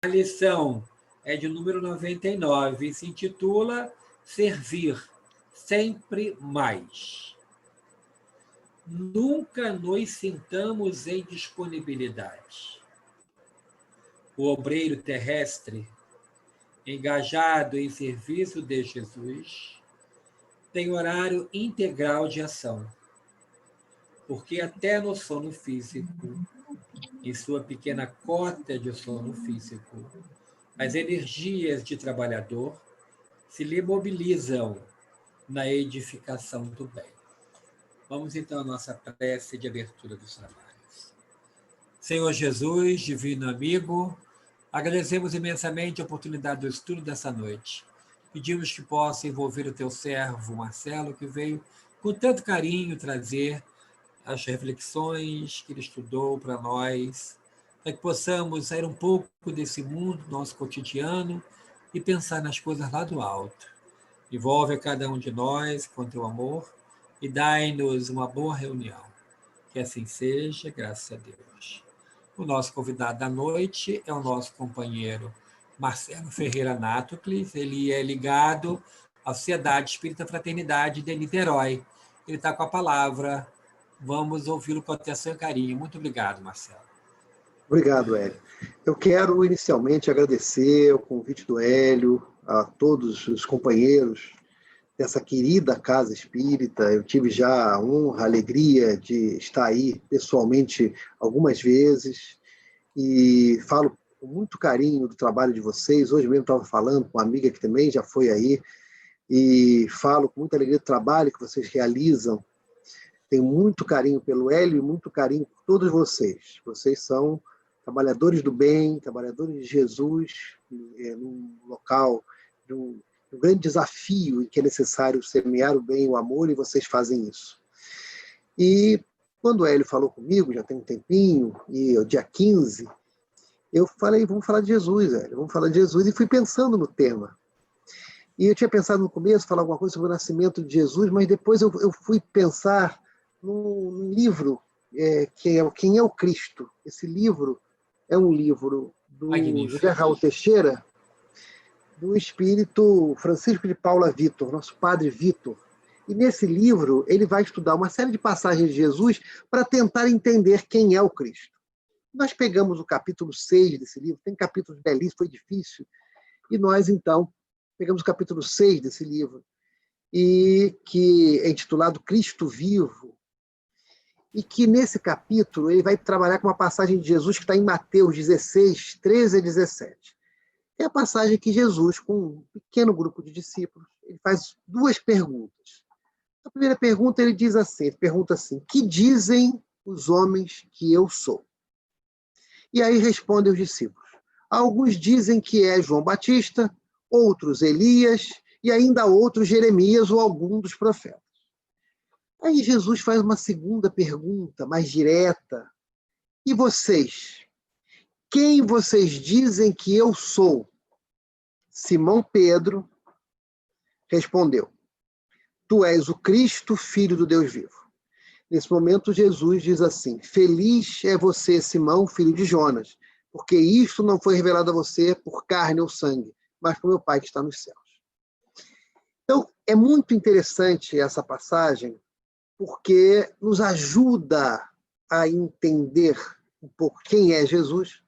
A lição é de número 99 e se intitula Servir Sempre Mais. Nunca nos sintamos em disponibilidade. O obreiro terrestre, engajado em serviço de Jesus, tem horário integral de ação, porque até no sono físico, em sua pequena cota de sono físico, as energias de trabalhador se lhe mobilizam na edificação do bem. Vamos então à nossa prece de abertura dos trabalhos. Senhor Jesus, divino amigo, agradecemos imensamente a oportunidade do estudo dessa noite. Pedimos que possa envolver o teu servo, Marcelo, que veio com tanto carinho trazer as reflexões que ele estudou para nós, para que possamos sair um pouco desse mundo, nosso cotidiano, e pensar nas coisas lá do alto. Envolve a cada um de nós com teu amor e dai-nos uma boa reunião. Que assim seja, graças a Deus. O nosso convidado da noite é o nosso companheiro Marcelo Ferreira Natocles. Ele é ligado à Sociedade Espírita Fraternidade de Niterói. Ele está com a palavra. Vamos ouvi-lo com atenção e carinho. Muito obrigado, Marcelo. Obrigado, Hélio. Eu quero inicialmente agradecer o convite do Hélio, a todos os companheiros dessa querida Casa Espírita. Eu tive já a honra, a alegria de estar aí pessoalmente algumas vezes e falo com muito carinho do trabalho de vocês. Hoje mesmo estava falando com uma amiga que também já foi aí e falo com muita alegria do trabalho que vocês realizam. Tenho muito carinho pelo Hélio e muito carinho por todos vocês. Vocês são trabalhadores do bem, trabalhadores de Jesus, num local de um grande desafio em que é necessário semear o bem e o amor, e vocês fazem isso. E quando o Hélio falou comigo, já tem um tempinho, e o dia 15, eu falei, vamos falar de Jesus, Hélio, vamos falar de Jesus, e fui pensando no tema. E eu tinha pensado no começo, falar alguma coisa sobre o nascimento de Jesus, mas depois eu fui pensar num livro, Quem é o Cristo? Esse livro é um livro do Magnífico. José Raul Teixeira, do espírito Francisco de Paula Vitor, nosso padre Vitor. E nesse livro ele vai estudar uma série de passagens de Jesus para tentar entender quem é o Cristo. Nós pegamos o capítulo 6 desse livro, tem capítulos belíssimos, foi difícil, e nós então pegamos o capítulo 6 desse livro, e que é intitulado Cristo Vivo, e que nesse capítulo ele vai trabalhar com uma passagem de Jesus que está em Mateus 16, 13 a 17. É a passagem que Jesus, com um pequeno grupo de discípulos, ele faz duas perguntas. A primeira pergunta ele diz assim, ele pergunta assim, que dizem os homens que eu sou? E aí respondem os discípulos. Alguns dizem que é João Batista, outros Elias, e ainda outros Jeremias ou algum dos profetas. Aí Jesus faz uma segunda pergunta, mais direta. E vocês? Quem vocês dizem que eu sou? Simão Pedro respondeu, tu és o Cristo, filho do Deus vivo. Nesse momento, Jesus diz assim, feliz é você, Simão, filho de Jonas, porque isto não foi revelado a você por carne ou sangue, mas por meu Pai que está nos céus. Então, é muito interessante essa passagem, porque nos ajuda a entender um pouco quem é Jesus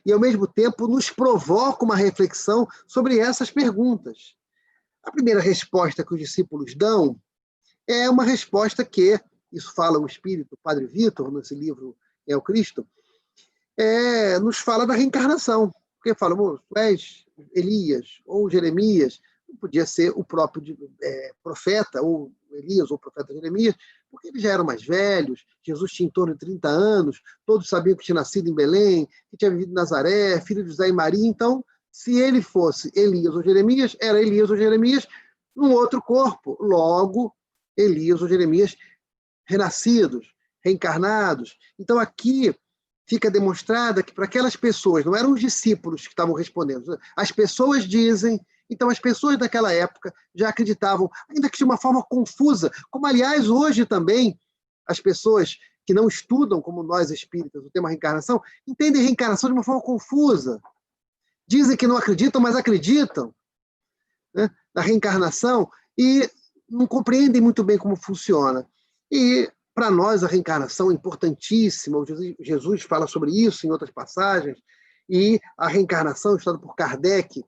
e, ao mesmo tempo, nos provoca uma reflexão sobre essas perguntas. A primeira resposta que os discípulos dão é uma resposta que, isso fala o Espírito, o Padre Vitor, nesse livro É o Cristo, nos fala da reencarnação. Porque fala, tu és Elias ou Jeremias, não podia ser o próprio profeta, ou Elias ou o profeta Jeremias, porque eles já eram mais velhos, Jesus tinha em torno de 30 anos, todos sabiam que tinha nascido em Belém, que tinha vivido em Nazaré, filho de José e Maria, então, se ele fosse Elias ou Jeremias, era Elias ou Jeremias num outro corpo, logo, Elias ou Jeremias renascidos, reencarnados. Então, aqui fica demonstrada que para aquelas pessoas, não eram os discípulos que estavam respondendo, as pessoas dizem, então as pessoas daquela época já acreditavam, ainda que de uma forma confusa, como aliás hoje também as pessoas que não estudam, como nós espíritas, o tema reencarnação, entendem reencarnação de uma forma confusa. dizem que não acreditam, mas acreditam, né, na reencarnação e não compreendem muito bem como funciona. E, para nós, a reencarnação é importantíssima. Jesus fala sobre isso em outras passagens. E a reencarnação, estudada por Kardec,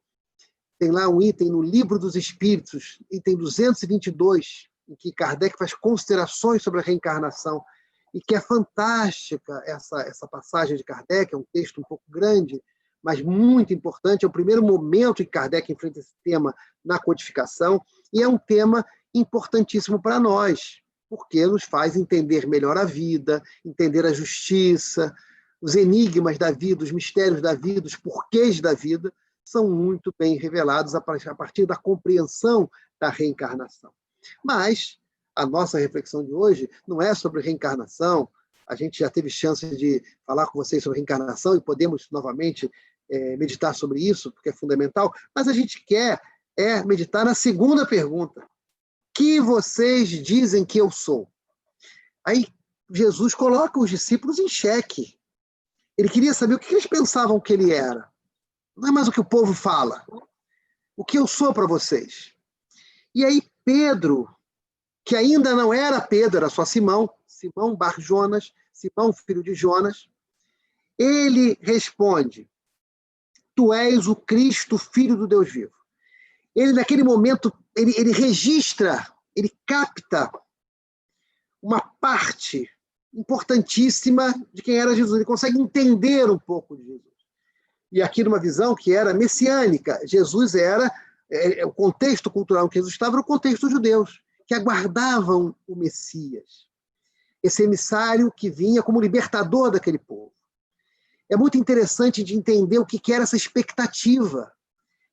tem lá um item no Livro dos Espíritos, item 222, em que Kardec faz considerações sobre a reencarnação, e que é fantástica essa passagem de Kardec, é um texto um pouco grande, mas muito importante. É o primeiro momento em que Kardec enfrenta esse tema na codificação, e é um tema importantíssimo para nós, porque nos faz entender melhor a vida, entender a justiça, os enigmas da vida, os mistérios da vida, os porquês da vida, são muito bem revelados a partir da compreensão da reencarnação. Mas a nossa reflexão de hoje não é sobre reencarnação. A gente já teve chance de falar com vocês sobre reencarnação e podemos novamente meditar sobre isso, porque é fundamental, mas a gente quer meditar na segunda pergunta. Que vocês dizem que eu sou? Aí Jesus coloca os discípulos em xeque. Ele queria saber o que eles pensavam que ele era. Não é mais o que o povo fala. O que eu sou para vocês? E aí Pedro, que ainda não era Pedro, era só Simão, Simão bar Jonas, Simão filho de Jonas, ele responde: tu és o Cristo, filho do Deus vivo. Ele, naquele momento, ele registra, ele capta uma parte importantíssima de quem era Jesus. Ele consegue entender um pouco de Jesus. E aqui numa visão que era messiânica. Jesus era, o contexto cultural em que Jesus estava era o contexto dos judeus, que aguardavam o Messias. Esse emissário que vinha como libertador daquele povo. É muito interessante de entender o que era essa expectativa,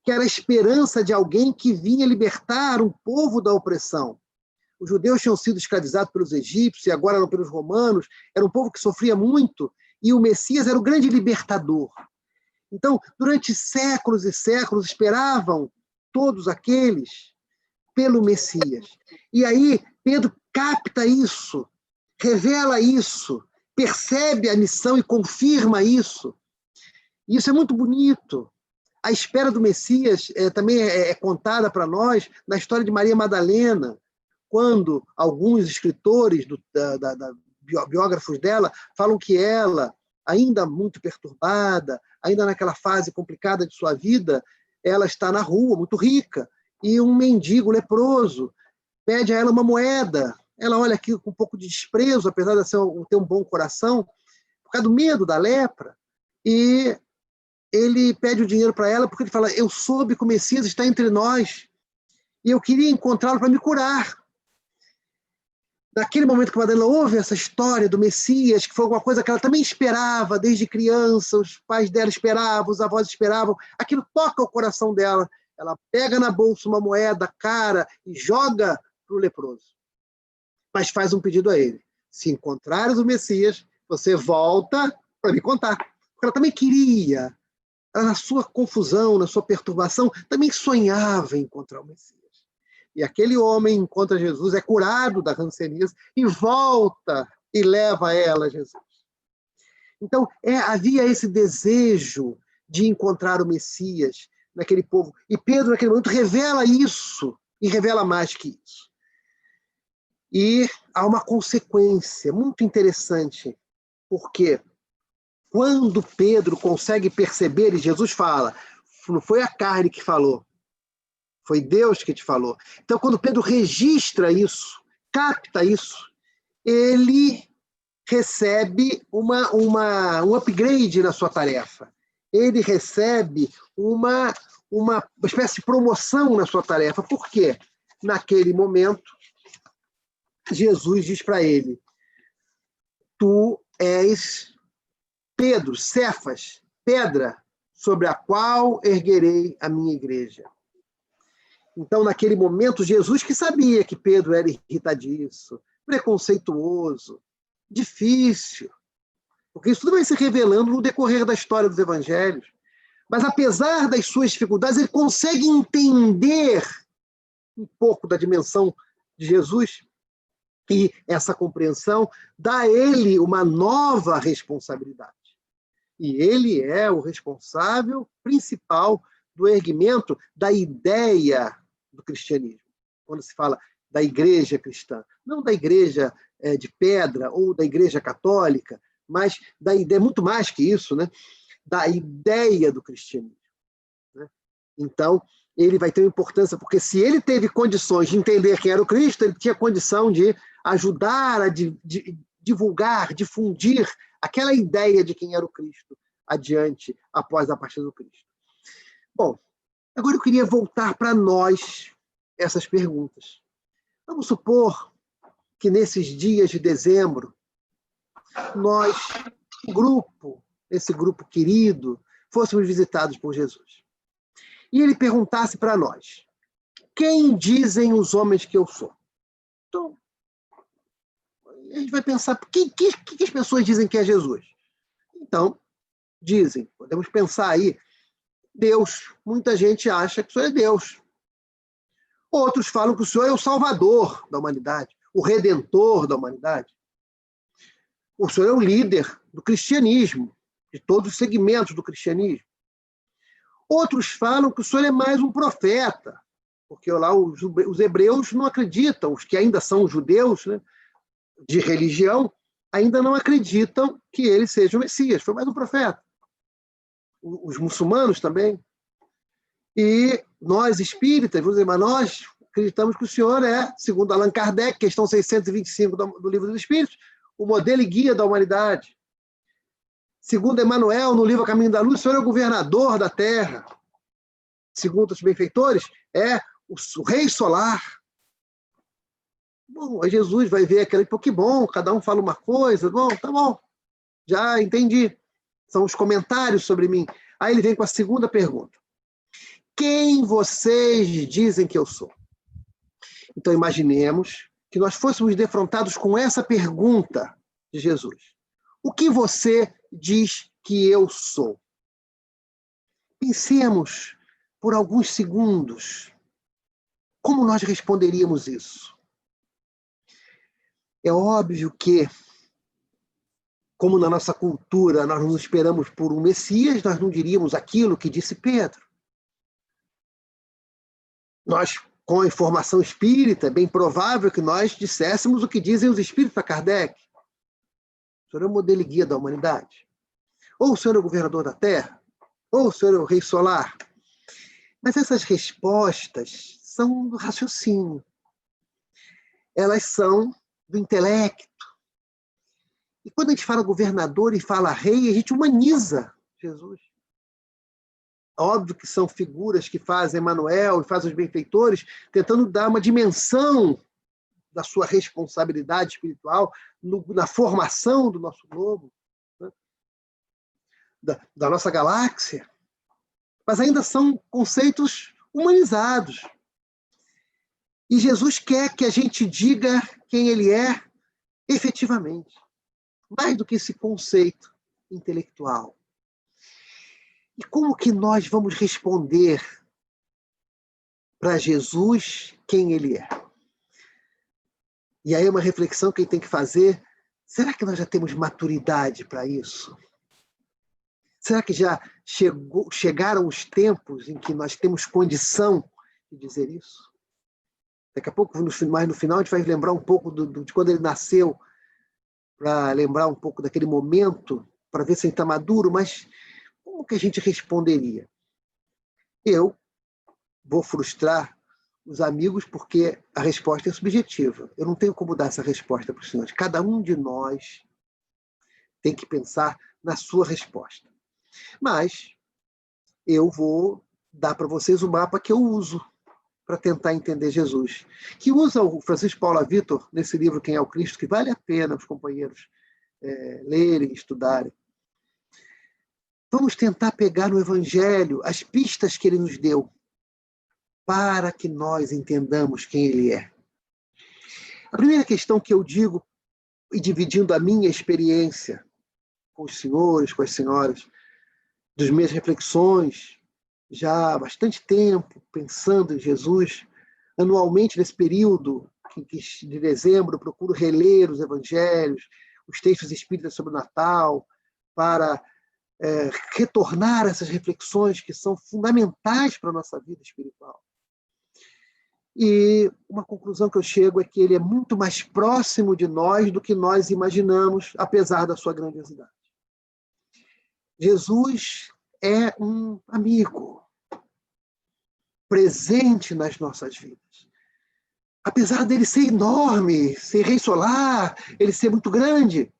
que era a esperança de alguém que vinha libertar um povo da opressão. Os judeus tinham sido escravizados pelos egípcios e agora eram pelos romanos, era um povo que sofria muito, e o Messias era o grande libertador. Então, durante séculos e séculos, esperavam todos aqueles pelo Messias. E aí, Pedro capta isso, revela isso, percebe a missão e confirma isso. E isso é muito bonito. A espera do Messias também é contada para nós na história de Maria Madalena, quando alguns escritores, biógrafos dela, falam que ela, ainda muito perturbada, ainda naquela fase complicada de sua vida, ela está na rua, muito rica, e um mendigo leproso pede a ela uma moeda. Ela olha aquilo com um pouco de desprezo, apesar de ter um bom coração, por causa do medo da lepra, e ele pede o dinheiro para ela porque ele fala: eu soube que o Messias está entre nós e eu queria encontrá-lo para me curar. Naquele momento que Madalena ouve essa história do Messias, que foi alguma coisa que ela também esperava desde criança, os pais dela esperavam, os avós esperavam, aquilo toca o coração dela. Ela pega na bolsa uma moeda cara e joga para o leproso. Mas faz um pedido a ele: se encontrares o Messias, você volta para me contar. Porque ela também queria, ela, na sua confusão, na sua perturbação, também sonhava em encontrar o Messias. E aquele homem encontra Jesus, é curado da hanseníase e volta e leva ela a Jesus. Então, havia esse desejo de encontrar o Messias naquele povo. E Pedro, naquele momento, revela isso, e revela mais que isso. E há uma consequência muito interessante, porque quando Pedro consegue perceber, e Jesus fala, não foi a carne que falou, foi Deus que te falou. Então, quando Pedro registra isso, capta isso, ele recebe um upgrade na sua tarefa. Ele recebe uma espécie de promoção na sua tarefa. Por quê? Naquele momento, Jesus diz para ele: tu és Pedro, Cefas, pedra sobre a qual erguerei a minha igreja. Então, naquele momento, Jesus, que sabia que Pedro era irritadiço, preconceituoso, difícil, porque isso tudo vai se revelando no decorrer da história dos evangelhos, mas apesar das suas dificuldades, ele consegue entender um pouco da dimensão de Jesus, e essa compreensão dá a ele uma nova responsabilidade. E ele é o responsável principal do erguimento da ideia do cristianismo. Quando se fala da igreja cristã, não da igreja de pedra ou da igreja católica, mas da ideia, muito mais que isso, né? Da ideia do cristianismo. Né? Então, ele vai ter uma importância, porque se ele teve condições de entender quem era o Cristo, ele tinha condição de ajudar a divulgar, difundir aquela ideia de quem era o Cristo adiante, após a partida do Cristo. Bom, agora eu queria voltar para nós essas perguntas. Vamos supor que nesses dias de dezembro, nós, esse grupo querido, fôssemos visitados por Jesus. E ele perguntasse para nós: quem dizem os homens que eu sou? Então, a gente vai pensar, que as pessoas dizem que é Jesus? Então, dizem, podemos pensar aí, Deus. Muita gente acha que o Senhor é Deus. Outros falam que o Senhor é o Salvador da humanidade, o Redentor da humanidade. O Senhor é o líder do cristianismo, de todos os segmentos do cristianismo. Outros falam que o Senhor é mais um profeta, porque lá os hebreus não acreditam, os que ainda são judeus, né, de religião, ainda não acreditam que ele seja o Messias, foi mais um profeta. Os muçulmanos também. E nós, espíritas, vamos dizer, mas nós acreditamos que o Senhor é, segundo Allan Kardec, questão 625 do Livro dos Espíritos, o modelo e guia da humanidade. Segundo Emmanuel, no livro Caminho da Luz, o Senhor é o governador da Terra. Segundo os benfeitores, é o rei solar. Bom, aí Jesus vai ver aquele, pô, que bom, cada um fala uma coisa, bom, tá bom, já entendi. São os comentários sobre mim. Aí ele vem com a segunda pergunta. Quem vocês dizem que eu sou? Então imaginemos que nós fôssemos defrontados com essa pergunta de Jesus. O que você diz que eu sou? Pensemos por alguns segundos como nós responderíamos isso. É óbvio que, como na nossa cultura nós não esperamos por um Messias, nós não diríamos aquilo que disse Pedro. Nós, com a informação espírita, é bem provável que nós disséssemos o que dizem os espíritos para Kardec. O Senhor é o modelo e guia da humanidade. Ou o Senhor é o governador da Terra. Ou o Senhor é o rei solar. Mas essas respostas são do raciocínio. Elas são do intelecto. E quando a gente fala governador e fala rei, a gente humaniza Jesus. Óbvio que são figuras que fazem Emmanuel e fazem os benfeitores, tentando dar uma dimensão da sua responsabilidade espiritual na formação do nosso globo, né? da nossa galáxia. Mas ainda são conceitos humanizados. E Jesus quer que a gente diga quem ele é efetivamente, mais do que esse conceito intelectual. E como que nós vamos responder para Jesus quem ele é? E aí é uma reflexão que a gente tem que fazer. Será que nós já temos maturidade para isso? Será que já chegaram os tempos em que nós temos condição de dizer isso? Daqui a pouco, mais no final, a gente vai lembrar um pouco de quando ele nasceu, para lembrar um pouco daquele momento, para ver se ele está maduro, mas como que a gente responderia? Eu vou frustrar os amigos porque a resposta é subjetiva. Eu não tenho como dar essa resposta para os senhores. Cada um de nós tem que pensar na sua resposta. Mas eu vou dar para vocês o mapa que eu uso para tentar entender Jesus, que usa o Francisco Paula Vitor nesse livro Quem é o Cristo, que vale a pena os companheiros lerem, estudarem. Vamos tentar pegar no Evangelho as pistas que ele nos deu para que nós entendamos quem ele é. A primeira questão que eu digo, e dividindo a minha experiência com os senhores, com as senhoras, das minhas reflexões, já há bastante tempo, pensando em Jesus, anualmente nesse período de dezembro, eu procuro reler os evangelhos, os textos espíritas sobre o Natal, para retornar a essas reflexões que são fundamentais para a nossa vida espiritual. E uma conclusão que eu chego é que ele é muito mais próximo de nós do que nós imaginamos, apesar da sua grandiosidade. Jesus é um amigo presente nas nossas vidas. Apesar dele ser enorme, ser rei solar, ele ser muito grande.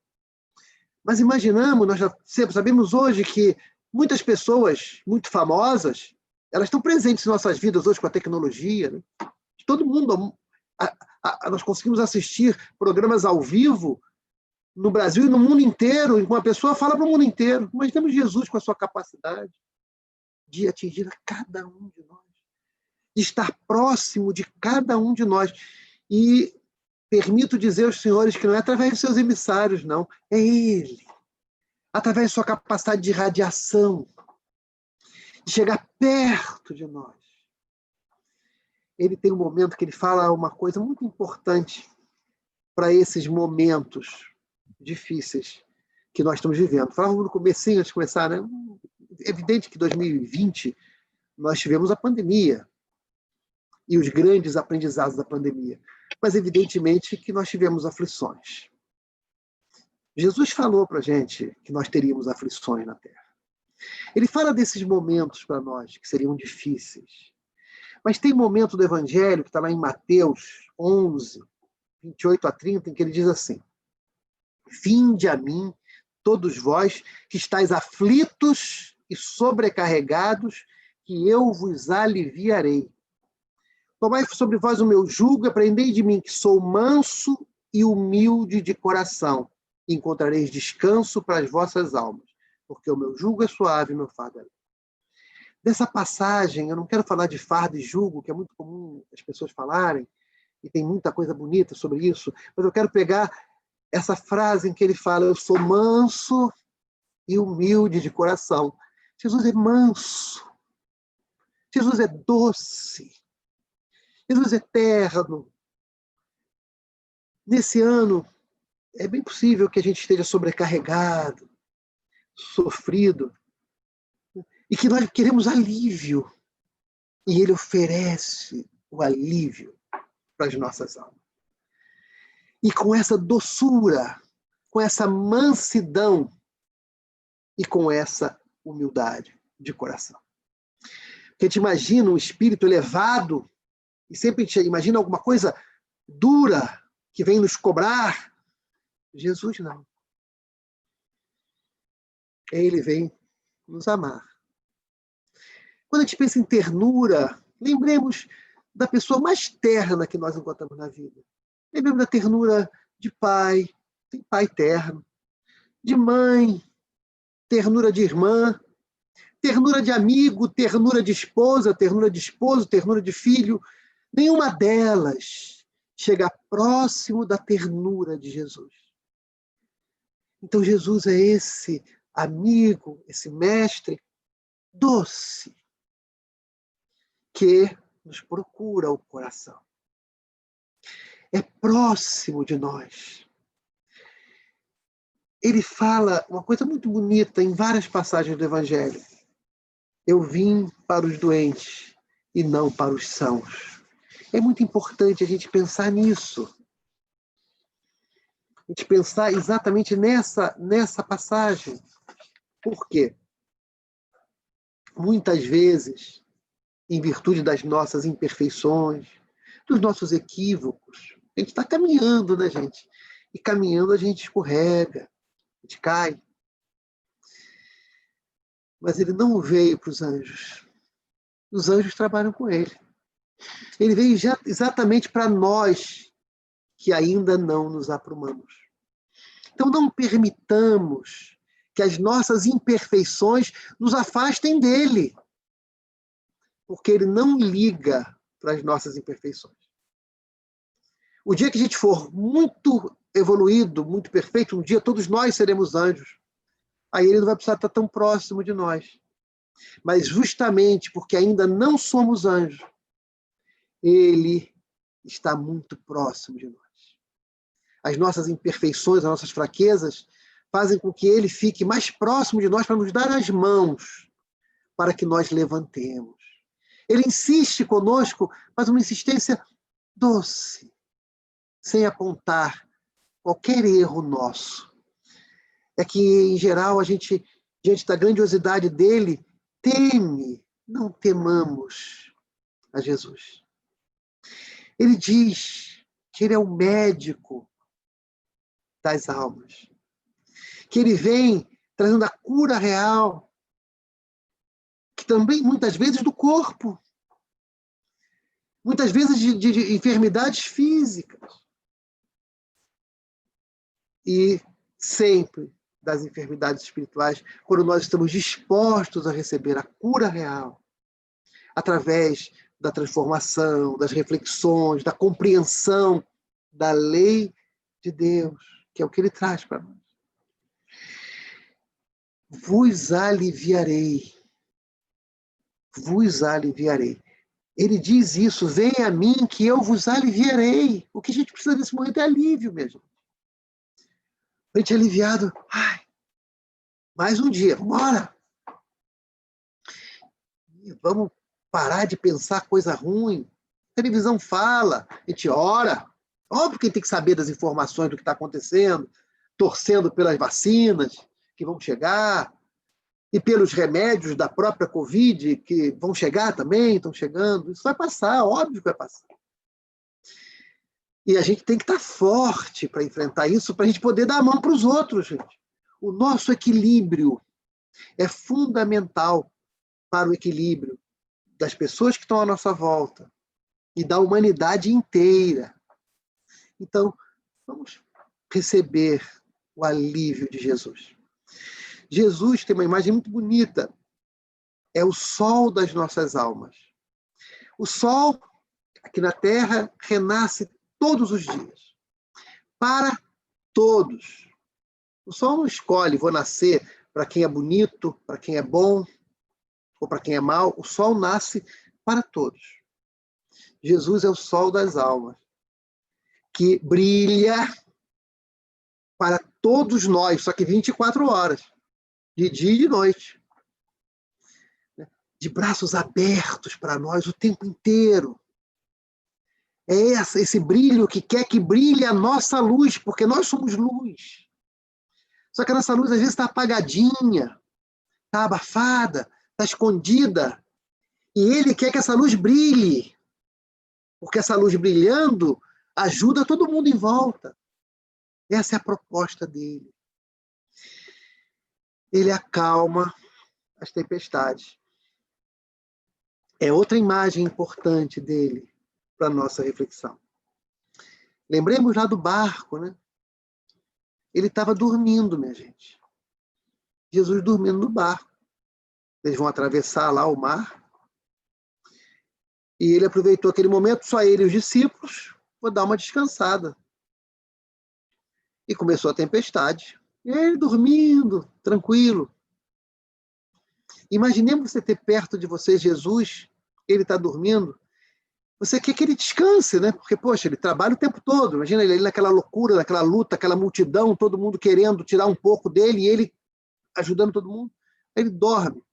Mas imaginamos, nós já sabemos hoje que muitas pessoas muito famosas, elas estão presentes em nossas vidas hoje com a tecnologia, né? Todo mundo, nós conseguimos assistir programas ao vivo no Brasil e no mundo inteiro, e uma pessoa fala para o mundo inteiro. Mas temos Jesus com a sua capacidade de atingir a cada um de nós, de estar próximo de cada um de nós. E permito dizer aos senhores que não é através de seus emissários, não. É Ele. Através de sua capacidade de radiação, de chegar perto de nós. Ele tem um momento que ele fala uma coisa muito importante para esses momentos difíceis que nós estamos vivendo. Falávamos no comecinho, antes de começar, né? É evidente que em 2020 nós tivemos a pandemia e os grandes aprendizados da pandemia. Mas evidentemente que nós tivemos aflições. Jesus falou para a gente que nós teríamos aflições na Terra. Ele fala desses momentos para nós que seriam difíceis. Mas tem momento do Evangelho, que está lá em Mateus 11, 28 a 30, em que ele diz assim: vinde a mim, todos vós que estáis aflitos e sobrecarregados, que eu vos aliviarei. Tomai sobre vós o meu jugo e aprendei de mim, que sou manso e humilde de coração. E encontrareis descanso para as vossas almas, porque o meu jugo é suave e o meu fardo é leve. Dessa passagem, eu não quero falar de fardo e jugo, que é muito comum as pessoas falarem, e tem muita coisa bonita sobre isso, mas eu quero pegar essa frase em que ele fala: eu sou manso e humilde de coração. Jesus é manso, Jesus é doce, Jesus é terno. Nesse ano, é bem possível que a gente esteja sobrecarregado, sofrido, e que nós queremos alívio. E ele oferece o alívio para as nossas almas. E com essa doçura, com essa mansidão e com essa humildade de coração. Porque a gente imagina um espírito elevado e sempre a gente imagina alguma coisa dura que vem nos cobrar. Jesus não. Ele vem nos amar. Quando a gente pensa em ternura, lembremos da pessoa mais terna que nós encontramos na vida. Lembremos da ternura de pai, tem pai terno, de mãe, ternura de irmã, ternura de amigo, ternura de esposa, ternura de esposo, ternura de filho. Nenhuma delas chega próximo da ternura de Jesus. Então Jesus é esse amigo, esse mestre doce, que nos procura o coração. É próximo de nós. Ele fala uma coisa muito bonita em várias passagens do Evangelho. Eu vim para os doentes e não para os sãos. É muito importante a gente pensar nisso. A gente pensar exatamente nessa passagem. Por quê? Muitas vezes, em virtude das nossas imperfeições, dos nossos equívocos, a gente está caminhando, né, gente? E caminhando a gente escorrega, a gente cai. Mas ele não veio para os anjos. Os anjos trabalham com ele. Ele veio exatamente para nós que ainda não nos aprumamos. Então não permitamos que as nossas imperfeições nos afastem dele. Porque ele não liga para as nossas imperfeições. O dia que a gente for muito evoluído, muito perfeito, um dia todos nós seremos anjos. Aí ele não vai precisar estar tão próximo de nós. Mas justamente porque ainda não somos anjos, ele está muito próximo de nós. As nossas imperfeições, as nossas fraquezas fazem com que ele fique mais próximo de nós para nos dar as mãos para que nós levantemos. Ele insiste conosco, mas uma insistência doce, sem apontar qualquer erro nosso. É que, em geral, a gente, diante da grandiosidade dele, teme. Não temamos a Jesus. Ele diz que ele é o médico das almas, que ele vem trazendo a cura real, que também, muitas vezes, do corpo, muitas vezes de enfermidades físicas, e sempre das enfermidades espirituais, quando nós estamos dispostos a receber a cura real, através da transformação, das reflexões, da compreensão da lei de Deus, que é o que ele traz para nós. Vos aliviarei. Vos aliviarei. Ele diz isso, vem a mim que eu vos aliviarei. O que a gente precisa nesse momento é alívio mesmo. A gente é aliviado. Ai, mais um dia, vamos embora. Vamos parar de pensar coisa ruim. A televisão fala, a gente ora. Óbvio que tem que saber das informações do que está acontecendo, torcendo pelas vacinas que vão chegar, e pelos remédios da própria Covid, que vão chegar também, estão chegando. Isso vai passar, óbvio que vai passar. E a gente tem que estar forte para enfrentar isso, para a gente poder dar a mão para os outros, gente. O nosso equilíbrio é fundamental para o equilíbrio das pessoas que estão à nossa volta e da humanidade inteira. Então, vamos receber o alívio de Jesus. Jesus tem uma imagem muito bonita. É o sol das nossas almas. O sol, aqui na Terra, renasce todos os dias. Para todos. O sol não escolhe, vou nascer para quem é bonito, para quem é bom, ou para quem é mau. O sol nasce para todos. Jesus é o sol das almas, que brilha para todos nós, só que 24 horas, de dia e de noite. De braços abertos para nós o tempo inteiro. É esse brilho que quer que brilhe a nossa luz, porque nós somos luz. Só que a nossa luz às vezes está apagadinha, está abafada, está escondida. E ele quer que essa luz brilhe, porque essa luz brilhando ajuda todo mundo em volta. Essa é a proposta dele. Ele acalma as tempestades. É outra imagem importante dele para a nossa reflexão. Lembremos lá do barco, né? Ele estava dormindo, minha gente. Jesus dormindo no barco. Eles vão atravessar lá o mar. E ele aproveitou aquele momento, só ele e os discípulos, vou dar uma descansada. E começou a tempestade. E ele dormindo, tranquilo. Imaginemos você ter perto de você Jesus, ele está dormindo. Você quer que ele descanse, né? Porque, poxa, ele trabalha o tempo todo. Imagina ele naquela loucura, naquela luta, aquela multidão, todo mundo querendo tirar um pouco dele e ele ajudando todo mundo. Ele dorme.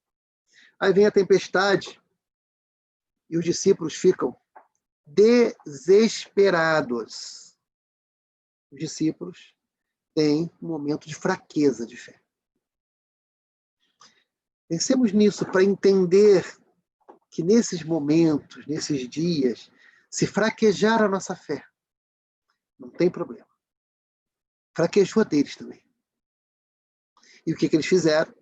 Aí vem a tempestade e os discípulos ficam desesperados. Os discípulos têm um momento de fraqueza de fé. Pensemos nisso para entender que nesses momentos, nesses dias, se fraquejar a nossa fé, não tem problema. Fraquejou a deles também. E o que eles fizeram?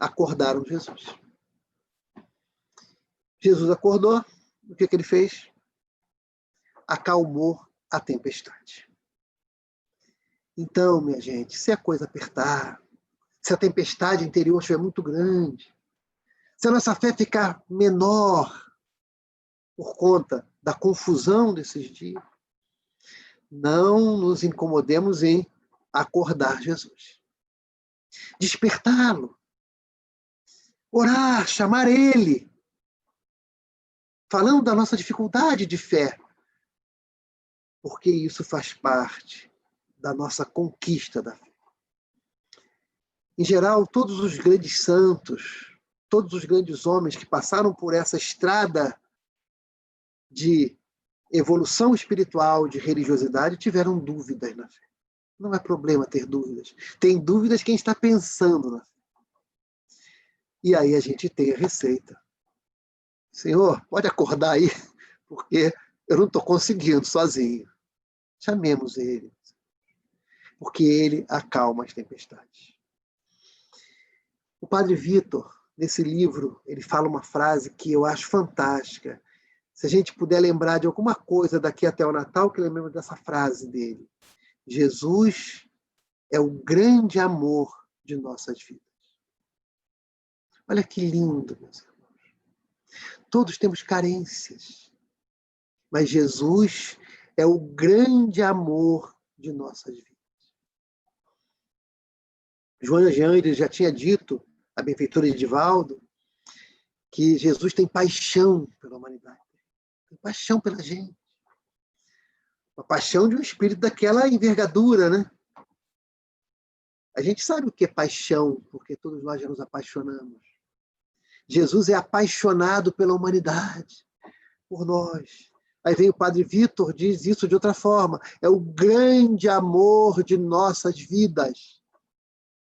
Acordaram Jesus. Jesus acordou, o que ele fez? Acalmou a tempestade. Então, minha gente, se a coisa apertar, se a tempestade interior estiver muito grande, se a nossa fé ficar menor por conta da confusão desses dias, não nos incomodemos em acordar Jesus. Despertá-lo. Orar, chamar ele. Falando da nossa dificuldade de fé. Porque isso faz parte da nossa conquista da fé. Em geral, todos os grandes santos, todos os grandes homens que passaram por essa estrada de evolução espiritual, de religiosidade, tiveram dúvidas na fé. Não é problema ter dúvidas. Tem dúvidas quem está pensando na fé. E aí a gente tem a receita. Senhor, pode acordar aí, porque eu não estou conseguindo sozinho. Chamemos ele, porque ele acalma as tempestades. O Padre Vitor, nesse livro, ele fala uma frase que eu acho fantástica. Se a gente puder lembrar de alguma coisa daqui até o Natal, que lembremos dessa frase dele. Jesus é o grande amor de nossas vidas. Olha que lindo, meus irmãos. Todos temos carências, mas Jesus é o grande amor de nossas vidas. Joana Jean, ele já tinha dito, a benfeitora Edivaldo, que Jesus tem paixão pela humanidade. Tem paixão pela gente. Uma paixão de um espírito daquela envergadura, né? A gente sabe o que é paixão, porque todos nós já nos apaixonamos. Jesus é apaixonado pela humanidade, por nós. Aí vem o Padre Vitor, diz isso de outra forma. É o grande amor de nossas vidas.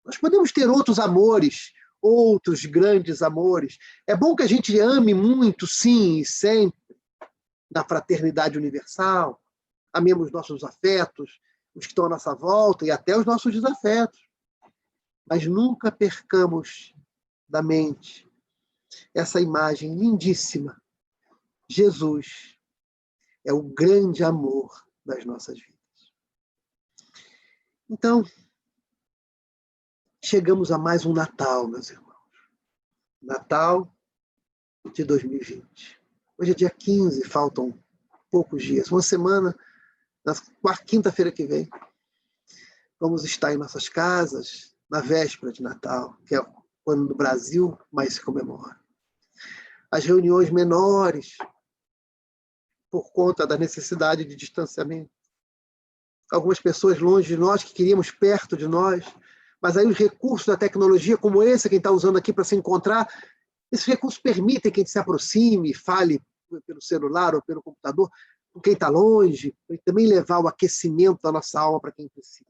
Nós podemos ter outros amores, outros grandes amores. É bom que a gente ame muito, sim, e sempre, na fraternidade universal. Amemos nossos afetos, os que estão à nossa volta e até os nossos desafetos. Mas nunca percamos da mente essa imagem lindíssima. Jesus é o grande amor das nossas vidas. Então, chegamos a mais um Natal, meus irmãos. Natal de 2020. Hoje é dia 15, faltam poucos dias. Uma semana, na quinta-feira que vem, vamos estar em nossas casas, na véspera de Natal, que é quando no Brasil mais se comemora. As reuniões menores, por conta da necessidade de distanciamento. Algumas pessoas longe de nós, que queríamos perto de nós, mas aí os recursos da tecnologia, como esse que a gente está usando aqui para se encontrar, esses recursos permitem que a gente se aproxime, fale pelo celular ou pelo computador, com quem está longe, e também levar o aquecimento da nossa alma para quem precisa.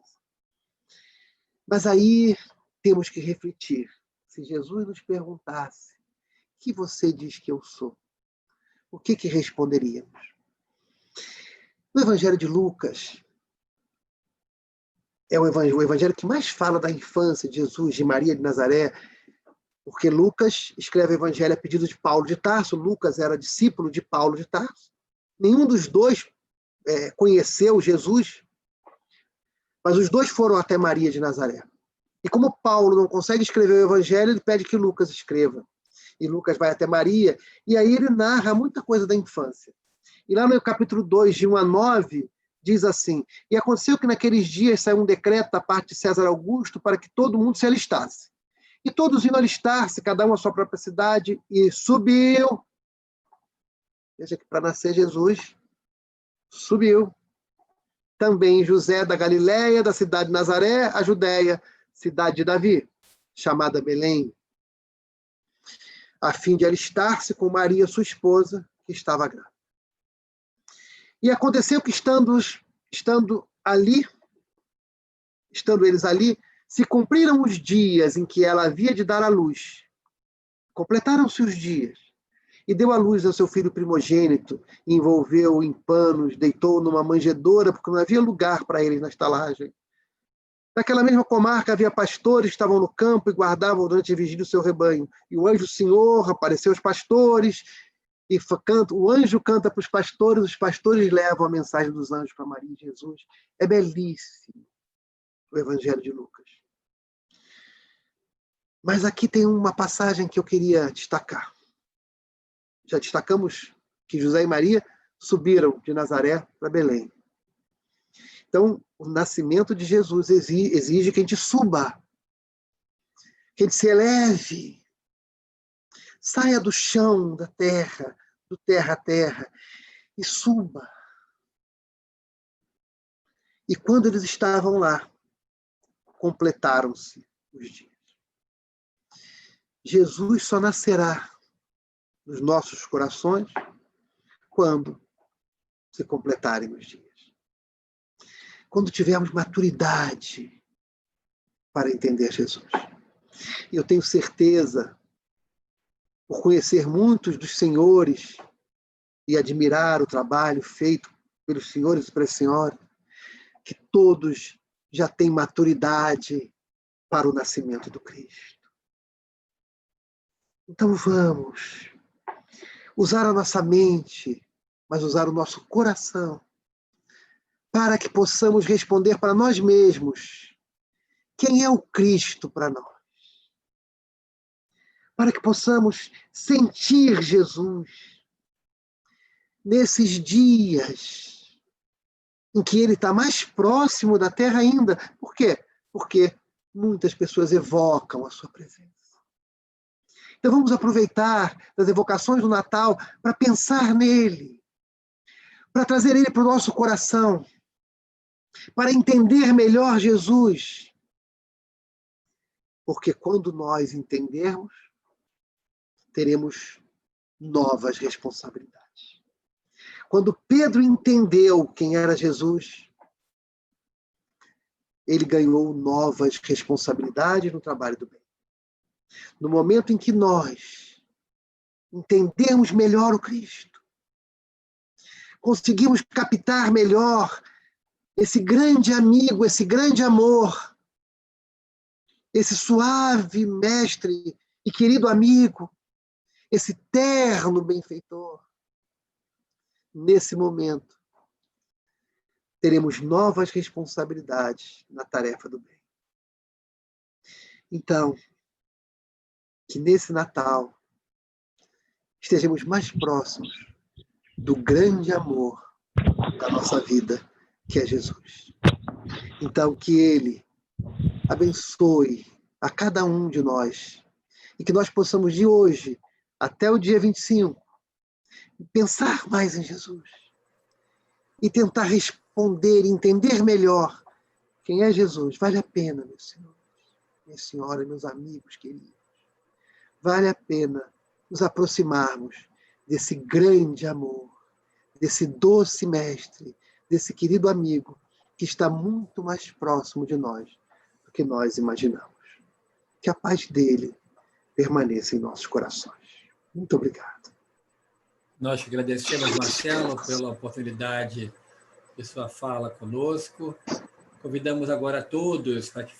Mas aí temos que refletir. Se Jesus nos perguntasse, o que você diz que eu sou? O que responderíamos? No Evangelho de Lucas, é o evangelho que mais fala da infância de Jesus, de Maria de Nazaré, porque Lucas escreve o evangelho a pedido de Paulo de Tarso. Lucas era discípulo de Paulo de Tarso. Nenhum dos dois conheceu Jesus, mas os dois foram até Maria de Nazaré. E como Paulo não consegue escrever o evangelho, ele pede que Lucas escreva. E Lucas vai até Maria, e aí ele narra muita coisa da infância. E lá no capítulo 2, de 1 a 9, diz assim: e aconteceu que naqueles dias saiu um decreto da parte de César Augusto para que todo mundo se alistasse. E todos iam alistar-se, cada um à sua própria cidade, e subiu. Veja que para nascer Jesus, subiu. Também José da Galiléia, da cidade de Nazaré, a Judéia, cidade de Davi, chamada Belém, a fim de alistar-se com Maria, sua esposa, que estava grávida. E aconteceu que, estando eles ali, se cumpriram os dias em que ela havia de dar à luz. Completaram-se os dias. E deu à luz ao seu filho primogênito, envolveu-o em panos, deitou-o numa manjedoura, porque não havia lugar para eles na estalagem. Naquela mesma comarca havia pastores que estavam no campo e guardavam durante a vigília o seu rebanho. E o anjo do Senhor apareceu aos pastores, e o anjo canta para os pastores levam a mensagem dos anjos para Maria e Jesus. É belíssimo o Evangelho de Lucas. Mas aqui tem uma passagem que eu queria destacar. Já destacamos que José e Maria subiram de Nazaré para Belém. Então, o nascimento de Jesus exige que a gente suba, que a gente se eleve, saia do chão da terra, do terra a terra, e suba. E quando eles estavam lá, completaram-se os dias. Jesus só nascerá nos nossos corações quando se completarem os dias. Quando tivermos maturidade para entender Jesus. E eu tenho certeza, por conhecer muitos dos senhores e admirar o trabalho feito pelos senhores e pelas senhoras, que todos já têm maturidade para o nascimento do Cristo. Então vamos usar a nossa mente, mas usar o nosso coração, para que possamos responder para nós mesmos quem é o Cristo para nós. Para que possamos sentir Jesus nesses dias em que ele está mais próximo da terra ainda. Por quê? Porque muitas pessoas evocam a sua presença. Então vamos aproveitar das evocações do Natal para pensar nele, para trazer ele para o nosso coração, para entender melhor Jesus. Porque quando nós entendermos, teremos novas responsabilidades. Quando Pedro entendeu quem era Jesus, ele ganhou novas responsabilidades no trabalho do bem. No momento em que nós entendemos melhor o Cristo, conseguimos captar melhor esse grande amigo, esse grande amor, esse suave mestre e querido amigo, esse terno benfeitor. Nesse momento, teremos novas responsabilidades na tarefa do bem. Então, que nesse Natal estejamos mais próximos do grande amor da nossa vida, que é Jesus. Então, que ele abençoe a cada um de nós e que nós possamos de hoje até o dia 25 pensar mais em Jesus e tentar responder, entender melhor quem é Jesus. Vale a pena, meu Senhor, minha Senhora, meus amigos queridos. Vale a pena nos aproximarmos desse grande amor, desse doce mestre, desse querido amigo que está muito mais próximo de nós do que nós imaginamos. Que a paz dele permaneça em nossos corações. Muito obrigado. Nós agradecemos, Marcelo, pela oportunidade de sua fala conosco. Convidamos agora a todos para que